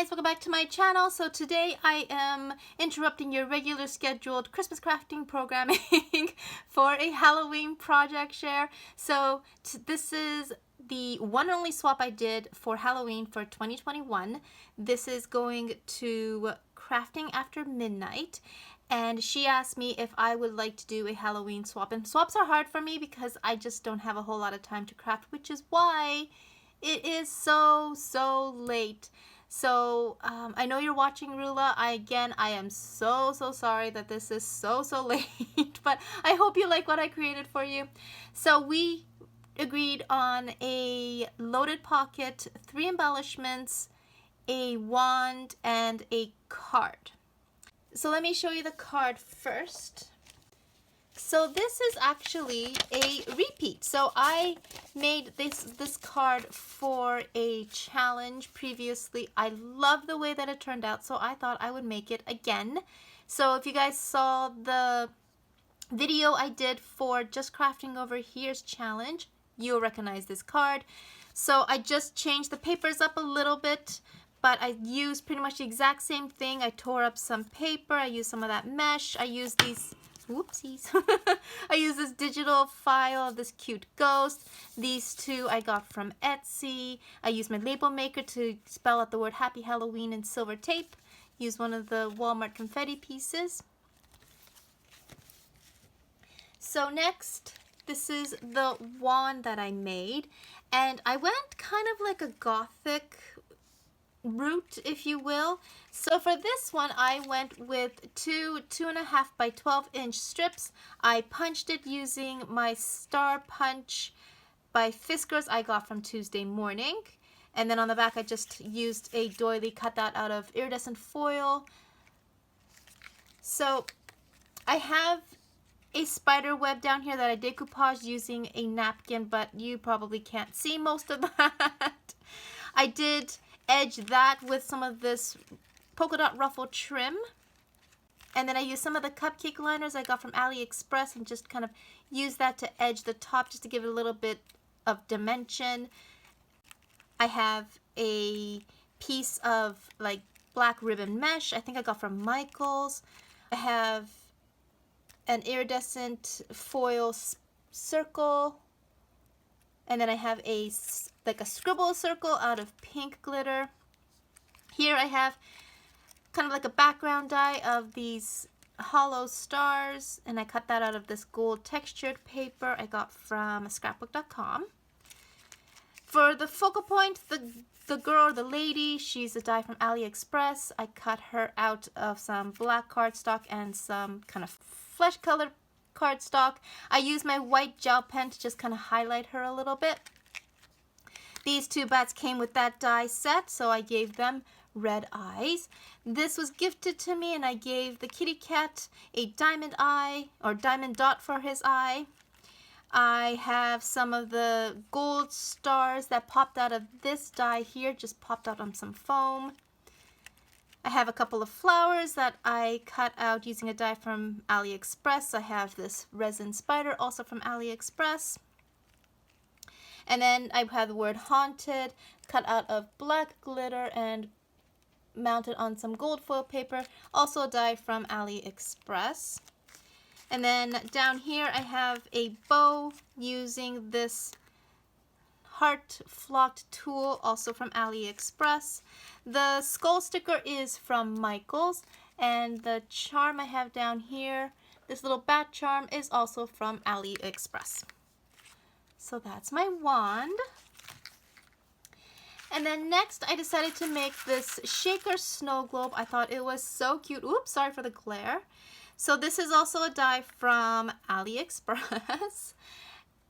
guys, welcome back to my channel. So today I am interrupting your regular scheduled Christmas crafting programming for a Halloween project share. So this is the one and only swap I did for Halloween for 2021. This is going to Crafting After Midnight. And she asked me if I would like to do a Halloween swap. And swaps are hard for me because I just don't have a whole lot of time to craft, which is why it is so late. So I know you're watching, Rula. I am so sorry that this is so late, but I hope you like what I created for you. So we agreed on a loaded pocket, 3 embellishments, a wand, and a card. So let me show you the card first. So this is actually a repeat. So I made this card for a challenge previously. I love the way that it turned out, so I thought I would make it again. So if you guys saw the video I did for Just Crafting Over Here's challenge, you'll recognize this card. So I just changed the papers up a little bit, but I used pretty much the exact same thing. I tore up some paper, I used some of that mesh, I used these whoopsies. I use this digital file of this cute ghost. These two I got from Etsy. I used my label maker to spell out the word Happy Halloween in silver tape. Use one of the Walmart confetti pieces. So next, this is the wand that I made. And I went kind of like a gothic route, if you will. So for this one I went with 2.5 by 12-inch strips. I punched it using my Star Punch by Fiskars I got from Tuesday Morning, and then on the back I just used a doily, cut that out of iridescent foil. So I have a spider web down here that I decoupaged using a napkin, but you probably can't see most of that. I did edge that with some of this polka dot ruffle trim, and then I used some of the cupcake liners I got from AliExpress and just kind of use that to edge the top just to give it a little bit of dimension. I have a piece of like black ribbon mesh I think I got from Michaels. I have an iridescent foil circle, and then I have a scribble circle out of pink glitter. Here I have kind of like a background die of these hollow stars, and I cut that out of this gold textured paper I got from scrapbook.com. For the focal point, the girl, the lady, she's a die from AliExpress. I cut her out of some black cardstock and some kind of flesh colored cardstock. I used my white gel pen to just kind of highlight her a little bit. These two bats came with that die set, so I gave them red eyes. This was gifted to me, and I gave the kitty cat a diamond eye, or diamond dot for his eye. I have some of the gold stars that popped out of this die here, just popped out on some foam. I have a couple of flowers that I cut out using a die from AliExpress. I have this resin spider also from AliExpress. And then I have the word haunted cut out of black glitter and mounted on some gold foil paper, also a die from AliExpress. And then down here I have a bow using this heart flocked tulle, also from AliExpress. The skull sticker is from Michaels, and the charm I have down here, this little bat charm, is also from AliExpress. So that's my wand. And then next I decided to make this shaker snow globe. I thought it was so cute. Oops, sorry for the glare. So this is also a die from AliExpress.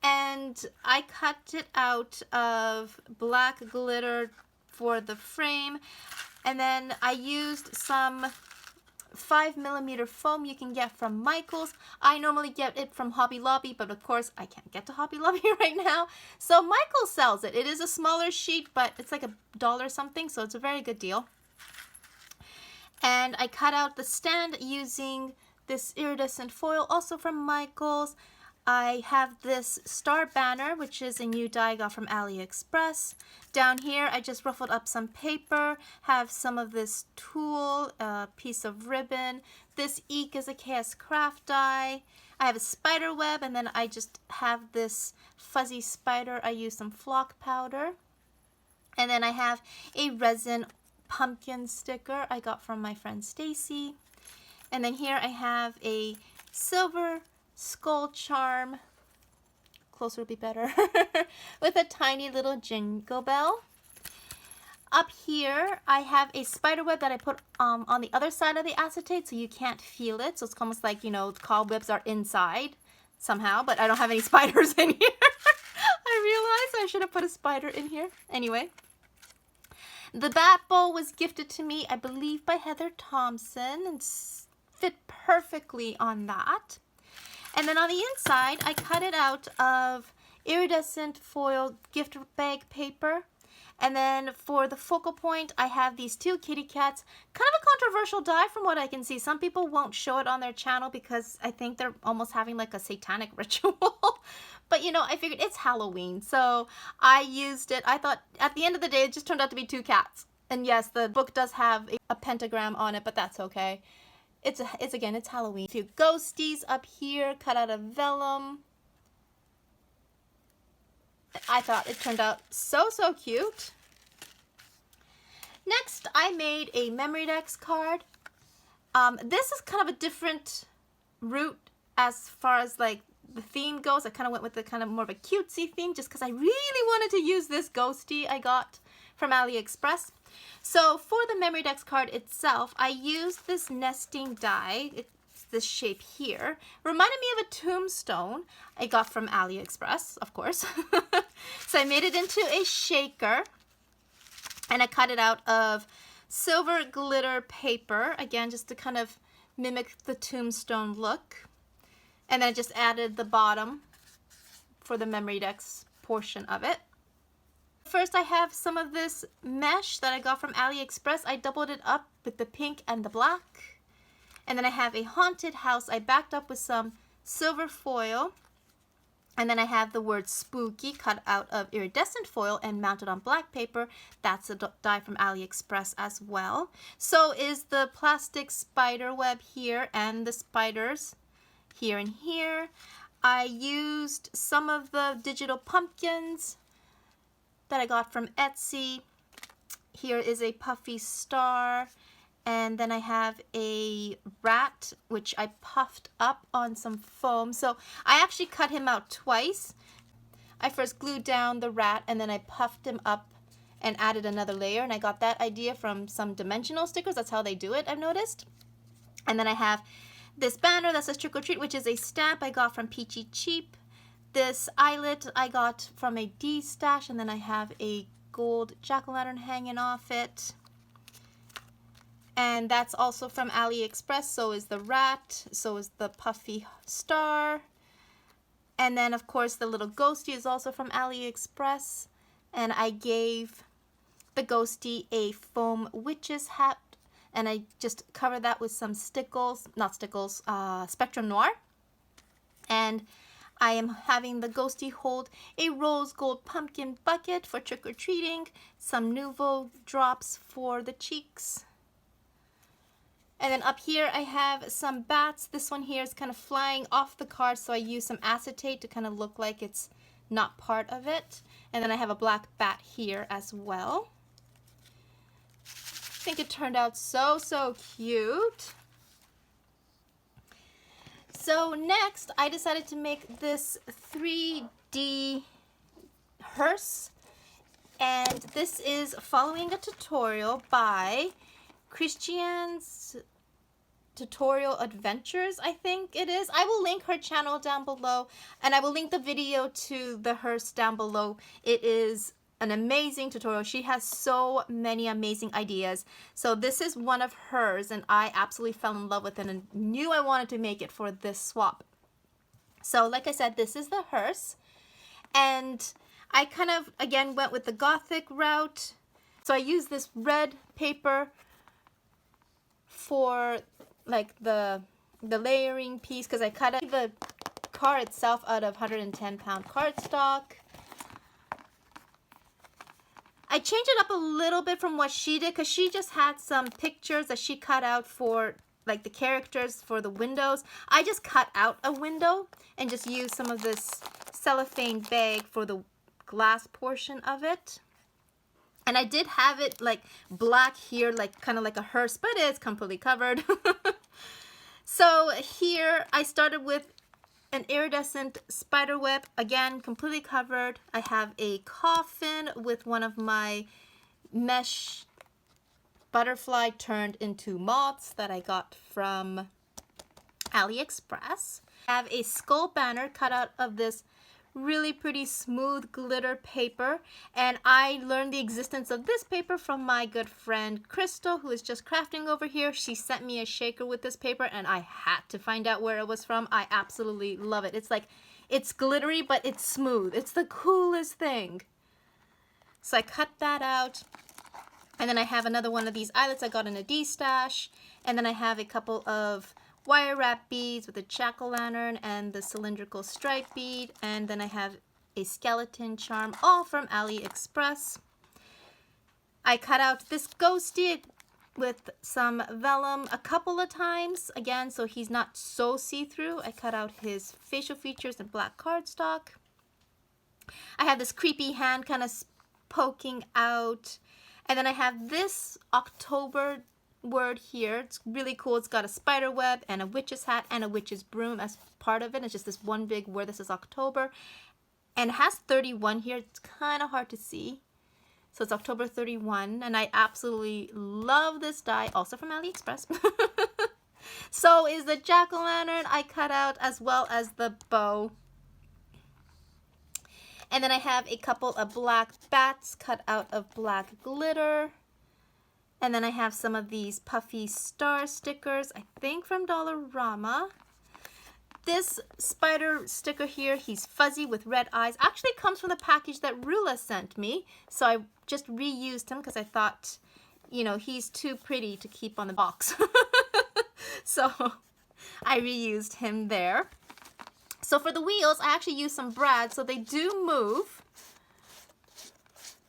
And I cut it out of black glitter for the frame. And then I used some 5mm foam you can get from Michaels. I normally get it from Hobby Lobby, but of course I can't get to Hobby Lobby right now. So Michaels sells it. It is a smaller sheet, but it's like $1 something, so it's a very good deal. And I cut out the stand using this iridescent foil, also from Michaels. I have this star banner, which is a new die I got from AliExpress. Down here, I just ruffled up some paper, have some of this tulle, a piece of ribbon. This eek is a KS craft die. I have a spider web, and then I just have this fuzzy spider. I use some flock powder. And then I have a resin pumpkin sticker I got from my friend Stacy. And then here I have a silver skull charm, closer would be better, with a tiny little jingle bell. Up here I have a spider web that I put on the other side of the acetate so you can't feel it. So it's almost like, you know, cobwebs are inside somehow, but I don't have any spiders in here. I realized I should have put a spider in here. Anyway, the bat bowl was gifted to me, I believe, by Heather Thompson, and fit perfectly on that. And then on the inside, I cut it out of iridescent foil gift bag paper. And then for the focal point, I have these two kitty cats. Kind of a controversial die from what I can see. Some people won't show it on their channel because I think they're almost having like a satanic ritual. But you know, I figured it's Halloween, so I used it. I thought at the end of the day, it just turned out to be two cats. And yes, the book does have a pentagram on it, but that's okay. It's again, it's Halloween. A few ghosties up here, cut out of vellum. I thought it turned out so cute. Next, I made a memory decks card. This is kind of a different route as far as like the theme goes. I kind of went with the kind of more of a cutesy theme just because I really wanted to use this ghosty I got from AliExpress. So for the memory decks card itself, I used this nesting die. It's this shape here. Reminded me of a tombstone I got from AliExpress, of course. So I made it into a shaker, and I cut it out of silver glitter paper, again, just to kind of mimic the tombstone look. And then I just added the bottom for the memory decks portion of it. First, I have some of this mesh that I got from AliExpress. I doubled it up with the pink and the black. And then I have a haunted house. I backed up with some silver foil. And then I have the word spooky cut out of iridescent foil and mounted on black paper. That's a die from AliExpress as well. So is the plastic spider web here and the spiders here and here. I used some of the digital pumpkins that I got from Etsy. Here is a puffy star, and then I have a rat which I puffed up on some foam. So I actually cut him out twice. I first glued down the rat and then I puffed him up and added another layer, and I got that idea from some dimensional stickers. That's how they do it, I've noticed. And then I have this banner that says Trick or Treat, which is a stamp I got from Peachy Cheap. This eyelet I got from a D stash, and then I have a gold jack-o'-lantern hanging off it. And that's also from AliExpress. So is the rat, so is the puffy star. And then of course the little ghosty is also from AliExpress. And I gave the ghosty a foam witch's hat, and I just covered that with some stickles, not stickles, Spectrum Noir. And I am having the ghosty hold a rose gold pumpkin bucket for trick-or-treating, some Nouveau drops for the cheeks. And then up here I have some bats. This one here is kind of flying off the card, so I use some acetate to kind of look like it's not part of it. And then I have a black bat here as well. I think it turned out so cute. So next, I decided to make this 3D hearse, and this is following a tutorial by Christian's Tutorial Adventures, I think it is. I will link her channel down below, and I will link the video to the hearse down below. It is an amazing tutorial. She has so many amazing ideas. So this is one of hers, and I absolutely fell in love with it and knew I wanted to make it for this swap. So like I said, this is the hearse, and I kind of again went with the gothic route. So I used this red paper for like the layering piece, because I cut out the car itself out of 110-pound cardstock. I changed it up a little bit from what she did because she just had some pictures that she cut out for like the characters for the windows. I just cut out a window and just used some of this cellophane bag for the glass portion of it. And I did have it like black here, like kind of like a hearse, but it's completely covered. So here I started with an iridescent spider web, again completely covered. I have a coffin with one of my mesh butterfly turned into moths that I got from AliExpress. I have a skull banner cut out of this really pretty smooth glitter paper, and I learned the existence of this paper from my good friend Crystal, who is just crafting over here. She sent me a shaker with this paper and I had to find out where it was from. I absolutely love it. It's like, it's glittery but it's smooth. It's the coolest thing. So I cut that out, and then I have another one of these eyelets I got in a D-stash, and then I have a couple of wire wrap beads with a jack-o'-lantern and the cylindrical stripe bead, and then I have a skeleton charm, all from AliExpress. I cut out this ghosty with some vellum a couple of times, again, so he's not so see-through. I cut out his facial features in black cardstock. I have this creepy hand kind of poking out, and then I have this October word here. It's really cool. It's got a spider web and a witch's hat and a witch's broom as part of it. It's just this one big word. This is October, and it has 31 here. It's kind of hard to see, so it's October 31, and I absolutely love this die, also from AliExpress. So is the jack-o'-lantern I cut out, as well as the bow. And then I have a couple of black bats cut out of black glitter. And then I have some of these puffy star stickers, I think from Dollarama. This spider sticker here, he's fuzzy with red eyes, actually comes from the package that Rula sent me. So I just reused him because I thought, you know, he's too pretty to keep on the box. So I reused him there. So for the wheels, I actually used some brad, so they do move,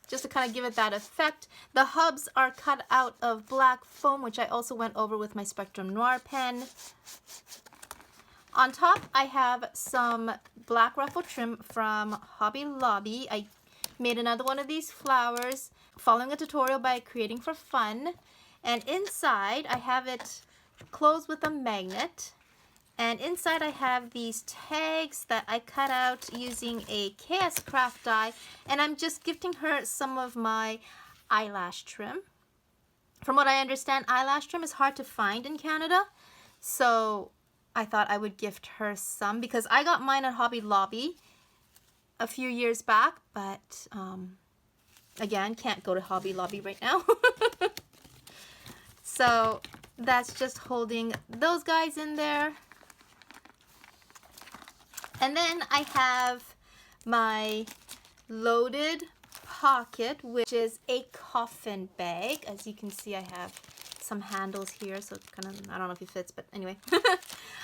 just to kind of give it that effect. The hubs are cut out of black foam, which I also went over with my Spectrum Noir pen. On top, I have some black ruffle trim from Hobby Lobby. I made another one of these flowers, following a tutorial by Creating for Fun. And inside, I have it closed with a magnet. And inside I have these tags that I cut out using a KS craft die, and I'm just gifting her some of my eyelash trim. From what I understand, eyelash trim is hard to find in Canada, so I thought I would gift her some because I got mine at Hobby Lobby a few years back, but again, can't go to Hobby Lobby right now. So that's just holding those guys in there. And then I have my loaded pocket, which is a coffin bag. As you can see, I have some handles here, so it's kind of, I don't know if it fits, but anyway.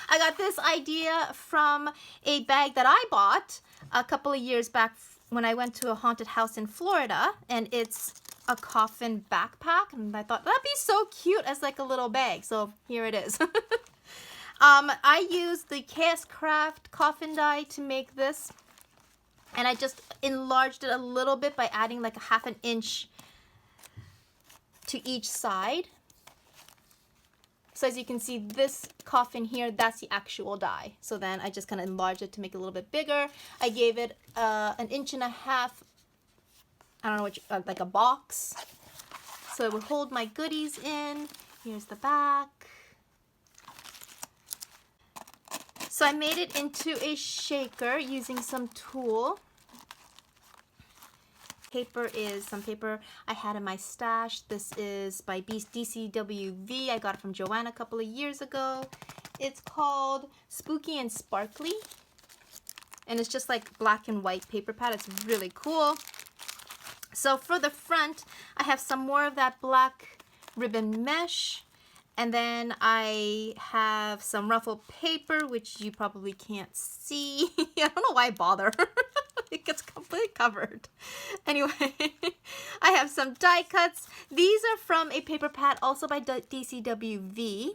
I got this idea from a bag that I bought a couple of years back when I went to a haunted house in Florida, and it's a coffin backpack, and I thought that'd be so cute as like a little bag, so here it is. I used the KS Craft coffin die to make this, and I just enlarged it a little bit by adding like a ½ an inch to each side. So as you can see, this coffin here, that's the actual die. So then I just kind of enlarged it to make it a little bit bigger. I gave it an 1.5 inches, I don't know what, like a box. So it would hold my goodies in. Here's the back. So I made it into a shaker using some tulle. Paper is some paper I had in my stash. This is by DCWV. I got it from Joanna a couple of years ago. It's called Spooky and Sparkly. And it's just like black and white paper pad. It's really cool. So for the front, I have some more of that black ribbon mesh. And then I have some ruffle paper, which you probably can't see. I don't know why I bother. It gets completely covered. Anyway, I have some die cuts. These are from a paper pad, also by DCWV.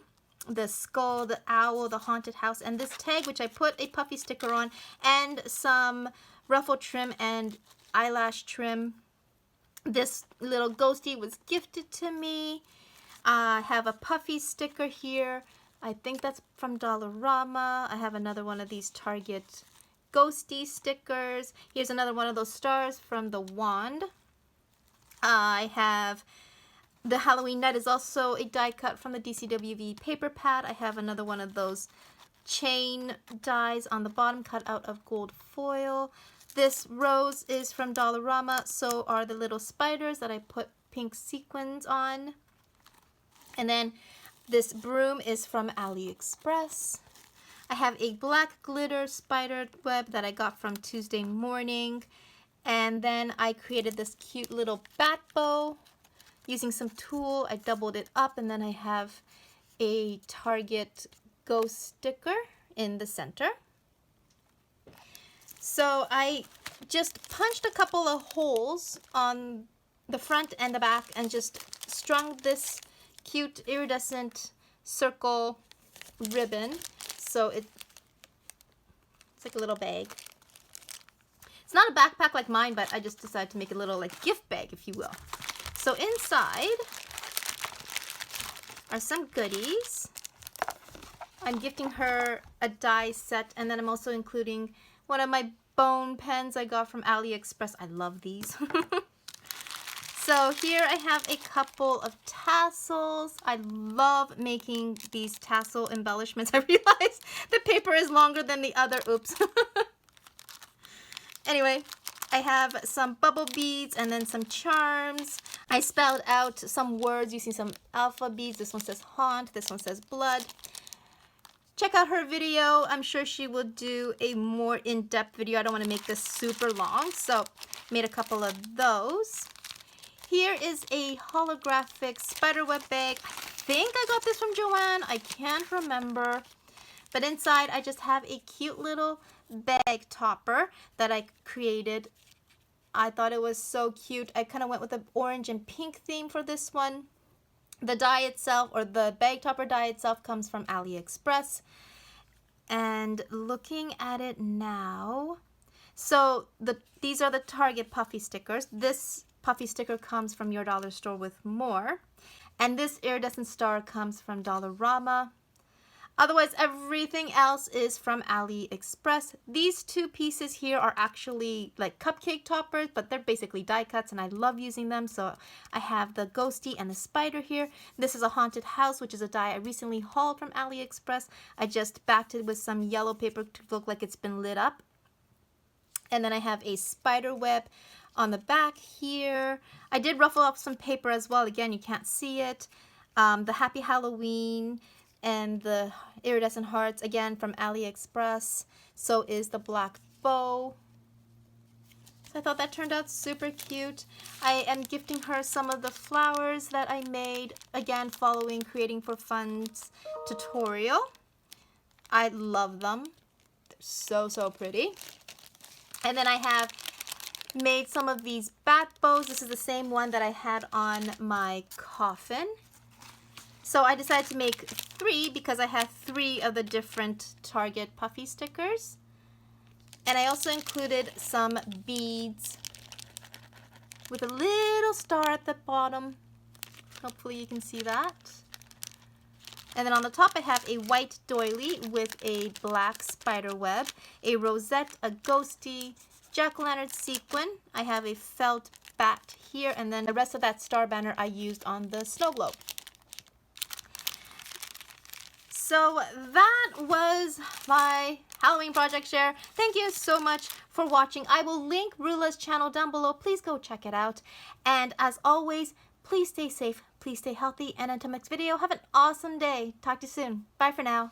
The skull, the owl, the haunted house, and this tag, which I put a puffy sticker on, and some ruffle trim and eyelash trim. This little ghostie was gifted to me. I have a puffy sticker here. I think that's from Dollarama. I have another one of these Target ghosty stickers. Here's another one of those stars from the wand. I have the Halloween Night is also a die cut from the DCWV paper pad. I have another one of those chain dies on the bottom cut out of gold foil. This rose is from Dollarama. So are the little spiders that I put pink sequins on. And then this broom is from AliExpress. I have a black glitter spider web that I got from Tuesday Morning. And then I created this cute little bat bow using some tulle. I doubled it up, and then I have a Target ghost sticker in the center. So I just punched a couple of holes on the front and the back and just strung this cute iridescent circle ribbon. So it's like a little bag. It's not a backpack like mine, but I just decided to make a little like gift bag, if you will. So inside are some goodies. I'm gifting her a die set, and then I'm also including one of my bone pens I got from AliExpress. I love these. So here I have a couple of tassels. I love making these tassel embellishments. I realize the paper is longer than the other. Oops. Anyway, I have some bubble beads and then some charms. I spelled out some words using some alpha beads. This one says haunt. This one says blood. Check out her video. I'm sure she will do a more in-depth video. I don't want to make this super long, so made a couple of those. Here is a holographic spiderweb bag. I think I got this from Joanne. I can't remember. But inside I just have a cute little bag topper that I created. I thought it was so cute. I kind of went with the orange and pink theme for this one. The die itself, or the bag topper die itself, comes from AliExpress. And looking at it now, so these are the Target puffy stickers. This puffy sticker comes from Your Dollar Store with More. And this iridescent star comes from Dollarama. Otherwise, everything else is from AliExpress. These two pieces here are actually like cupcake toppers, but they're basically die cuts, and I love using them. So I have the ghostie and the spider here. This is a haunted house, which is a die I recently hauled from AliExpress. I just backed it with some yellow paper to look like it's been lit up. And then I have a spider web on the back here. I did ruffle up some paper as well. Again, you can't see it. The Happy Halloween and the iridescent hearts, again from AliExpress. So is the black bow. So I thought that turned out super cute. I am gifting her some of the flowers that I made, again following Creating for Fun's tutorial. I love them. They're so, so pretty. And then I have made some of these bat bows. This is the same one that I had on my coffin. So I decided to make 3 because I have 3 of the different Target puffy stickers. And I also included some beads with a little star at the bottom. Hopefully you can see that. And then on the top I have a white doily with a black spider web, a rosette, a ghostie, jack-o'-lantern sequin. I have a felt bat here, and then the rest of that star banner I used on the snow globe. So that was my Halloween project share. Thank you so much for watching. I will link Rula's channel down below. Please go check it out. And as always, please stay safe, please stay healthy, and until next video, have an awesome day. Talk to you soon. Bye for now.